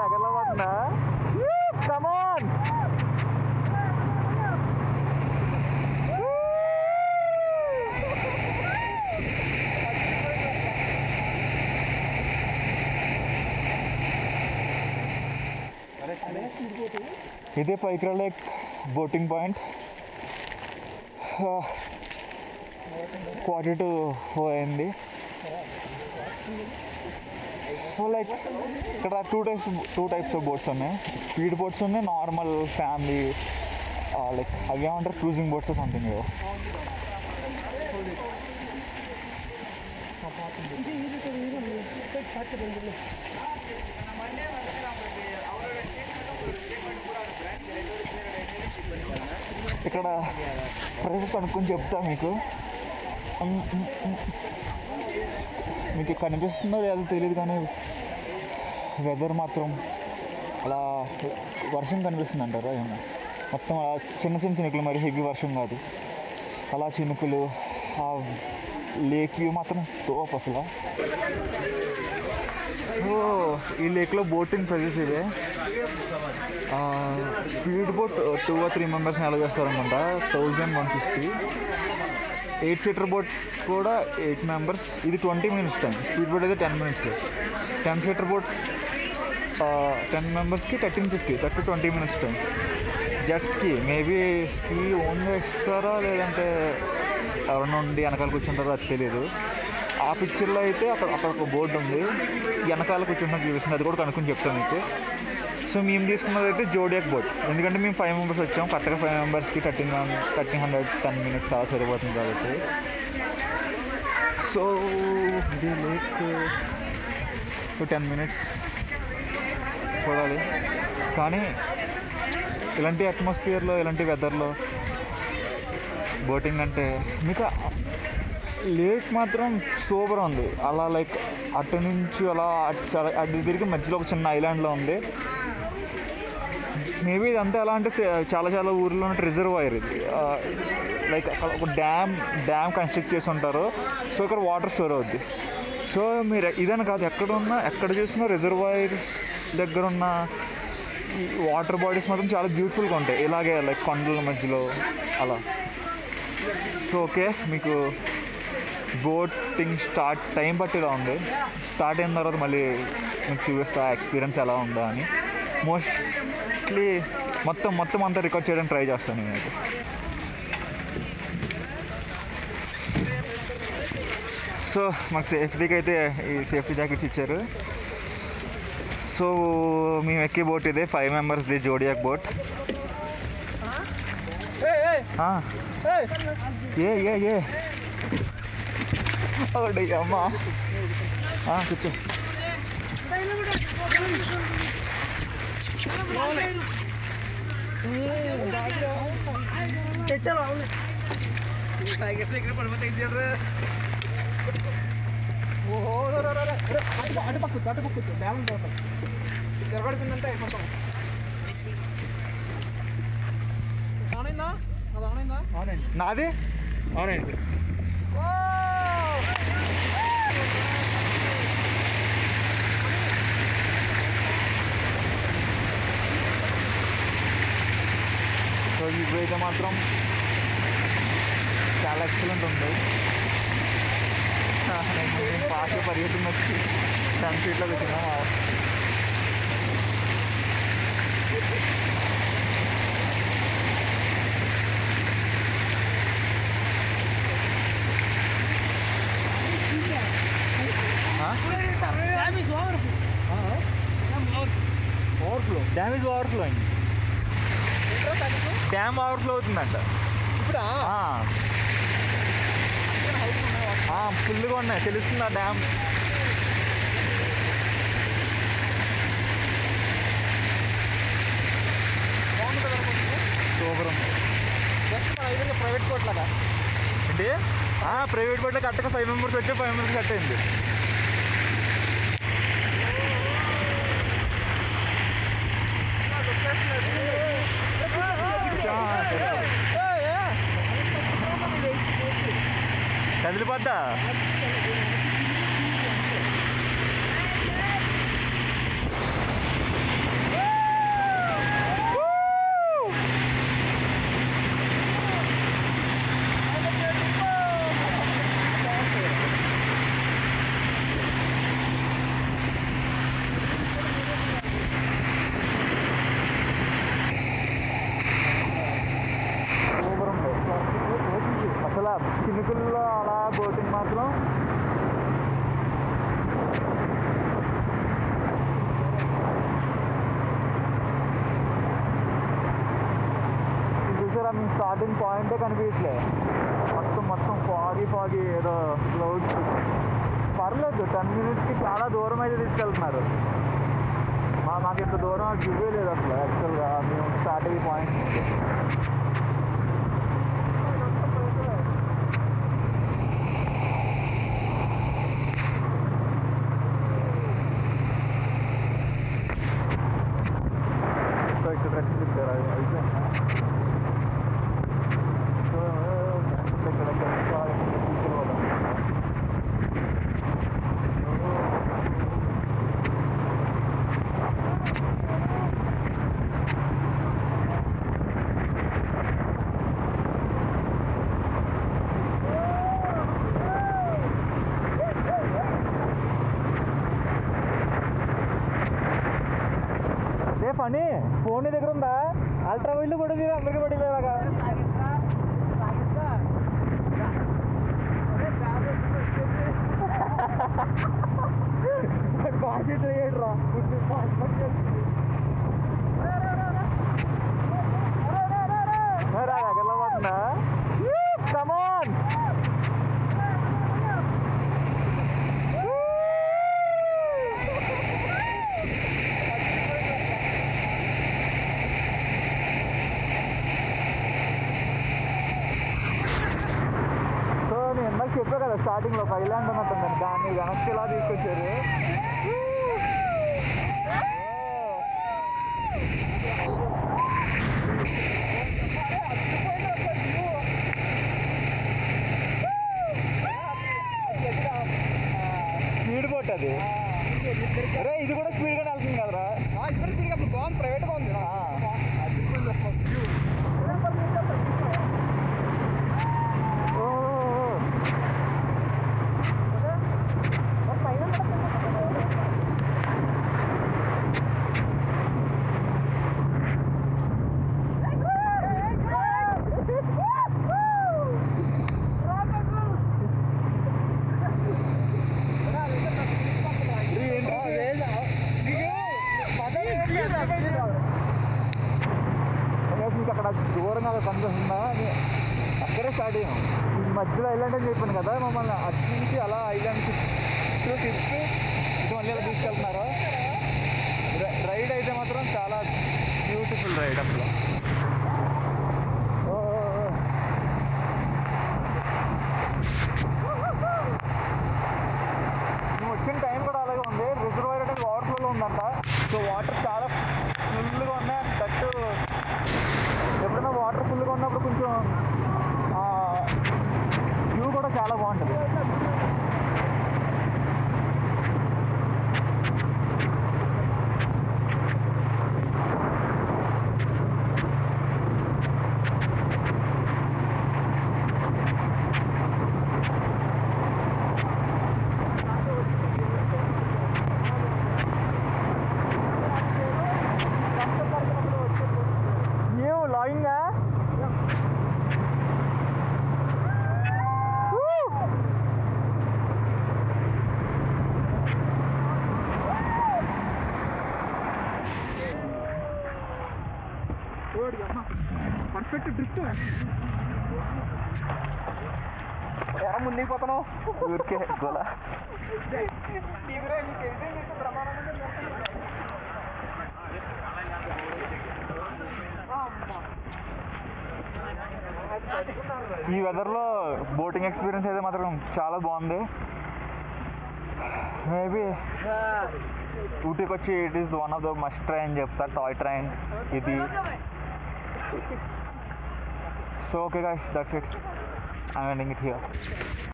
ఎగరలో పోతుందా? కమాన్ ఇదే పైక్రా lake boating point. 4:45 అయింది. సో లైక్ ఇక్కడ టూ టైప్స్ ఆఫ్ బోట్స్ ఉన్నాయి. స్పీడ్ బోట్స్ ఉన్నాయి, నార్మల్ ఫ్యామిలీ లైక్ అవి ఏమంటారు క్రూజింగ్ బోట్స్ సంథింగ్. ఇక్కడ ప్రైసెస్ కనుక్కొని చెప్తా మీకు. మీకు కనిపిస్తుందో లేదో తెలియదు కానీ వెదర్ మాత్రం అలా వర్షం కనిపిస్తుంది అంటారా ఏమన్నా. మొత్తం అలా చిన్న చిన్న చినుకులు, మరి హెవీ వర్షం కాదు, అలా చినుకులు. ఆ లేక్ వ్యూ మాత్రం టోప్ అసలు. సో ఈ లేక్లో బోటింగ్ ప్రైజెస్ ఇవే. స్పీడ్ బోట్ 2 or 3 మెంబర్స్ని అలా చేస్తారనుకుంటా, 1150. 8 సీటర్ బోట్ కూడా 8 మెంబర్స్, ఇది 20 minutes టైం. స్పీడ్ బోట్ అయితే 10 minutes. 10 సీటర్ బోట్ 10 మెంబర్స్కి 1350, 20 minutes time. Jet ski maybe ski ఓన్గా ఇస్తారా లేదంటే ఎవరన్నా ఉండి వెనకాల కూర్చుంటారో అది తెలియదు. ఆ పిక్చర్లో అయితే అక్కడ ఒక బోర్డు ఉంది, వెనకాల కూర్చుంటున్న చూపిస్తుంది, అది కూడా కనుక్కొని చెప్తాను మీకు. సో మేము తీసుకున్నది అయితే జోడియాక్ బోట్, ఎందుకంటే మేము 5 మెంబర్స్ వచ్చాము. కరెక్ట్గా 5 మెంబర్స్కి 1310 minutes అలా సరిపోతుంది కాబట్టి. సో ఇది లేక్ 10 minutes చూడాలి. కానీ ఇలాంటి అట్మాస్ఫియర్లో, ఇలాంటి వెదర్లో బోటింగ్ అంటే మీకు లేక్ మాత్రం సూపర్ ఉంది. అలా లైక్ అటు నుంచి అలా అటు తిరిగి మధ్యలో ఒక చిన్న ఐలాండ్లో ఉంది. మేబీ ఇదంతా ఎలా అంటే చాలా ఊర్లో ఉన్న రిజర్వాయర్ ఇది. లైక్ అక్కడ ఒక డ్యామ్ కన్స్ట్రక్ట్ చేసి ఉంటారు. సో ఇక్కడ వాటర్ స్టోర్ అవుద్ది. సో మీరు ఇదని కాదు, ఎక్కడ చూసినా రిజర్వాయర్స్ దగ్గర ఉన్న ఈ వాటర్ బాడీస్ మాత్రం చాలా బ్యూటిఫుల్గా ఉంటాయి, ఇలాగే లైక్ కొండల మధ్యలో అలా. సో ఓకే, మీకు బోటింగ్ స్టార్ట్ టైం పట్టేలా ఉంది. స్టార్ట్ అయిన తర్వాత మళ్ళీ మీకు చూపిస్తా ఎక్స్పీరియన్స్ ఎలా ఉందా అని. మోస్ట్లీ మొత్తం అంతా రికార్డ్ చేయడానికి ట్రై చేస్తాను నేను. సో మాకు సేఫ్టీకి అయితే ఈ సేఫ్టీ జాకెట్స్ ఇచ్చారు. సో మేము ఎక్కే బోట్ ఇదే 5 మెంబర్స్ది జోడియాక్ బోట్. ఏ ఒకటి అమ్మా కూర్చో. నాది అవునండి. సో ఇప్పుడైతే మాత్రం చాలా ఎక్సలెంట్ ఉంది. నేను ఫాస్ట్గా పరిగెత్తుని వచ్చి 10 feetలో కూర్చున్నా. ఓవర్ఫ్లో డ్యామేజ్ ఓవర్ఫ్లో అయింది. డ్యామ్ ఓవర్ఫ్లో అవుతుందంట ఇప్పుడు. ఫుల్గా ఉన్నాయి, తెలుస్తుంది ఆ డ్యామ్. సూపర్ ఉంది. ప్రైవేట్ బోట్ లాగా అంటే ప్రైవేట్ బోట్లో కరెక్ట్గా 5 మెంబర్స్ వచ్చి 5 మెంబర్స్ కట్ అయింది. కదిలిపోద్దా? చినుకుల్లో అలా బోటింగ్ మాత్రం చూసారా, మీ స్టార్టింగ్ పాయింటే కనిపించట్లే, మొత్తం ఫాగీ ఏదో క్లౌడ్స్. పర్లేదు, 10 minutesకి చాలా దూరం అయితే తీసుకెళ్తున్నారు. మాకు ఇంత దూరం గివ్వే లేదు అసలు యాక్చువల్గా మేము స్టార్ట్ అయ్యే పాయింట్ నుంచి. సో ఇక్కడ రెస్ట్ తిప్పారు అయితే. సో ఇక్కడ తీసుకెళ్ళిపోతాం. పని ఫోన్ దగ్గర ఉందా? అల్ట్రా వైడ్లు కూడా మీరు అందరికీ పడిపోయేలాగా దగ్గరలో పోతుందా? కమాన్ చెప్పా కదా స్టార్టింగ్లో ఒక ఐలాండ్ ఉన్నట్టుందని, దాన్ని వెనక్కి ఇలా తీసుకొచ్చారు. స్పీడ్ బోట్ అది. అరే ఇది కూడా స్పీడ్గానే వెళ్తుంది కదరా? బాగుంది, ప్రైవేట్గా ఉంది. మీకు అక్కడ దూరంగా కనిపిస్తుందా? అక్కడే స్టార్ట్ అయ్యాం. ఈ మధ్యలో ఐలాండ్ అని చెప్పాను కదా, మమ్మల్ని అటు నుంచి అలా ఐలాండ్ చుట్టూ తిప్పి ఇటు మళ్ళీ అలా తీసుకెళ్తున్నారు. రైడ్ అయితే మాత్రం చాలా బ్యూటిఫుల్ రైడ్ అసలు. మేము వచ్చిన టైం కూడా అలాగే ఉంది. రిజర్వాయర్ అనేది వాటర్లో ఉందంట. సో వాటర్ చాలా ఫుల్గా ఉన్నాయి. దట్టు ఎప్పుడైనా వాటర్ ఫుల్గా ఉన్నప్పుడు కొంచెం వ్యూ కూడా చాలా బాగుంటుంది. Perfect drift. ఎలా ముందుకు పోతున్నావు? ఊరికే గోలా. ఈ వెదర్లో బోటింగ్ ఎక్స్పీరియన్స్ అయితే మాత్రం చాలా బాగుంది. మేబీ ఊటీకి వచ్చి it is one of the must try అని చెప్తా. టాయ్ ట్రైన్ ఇది. So okay guys, that's it. I'm ending it here.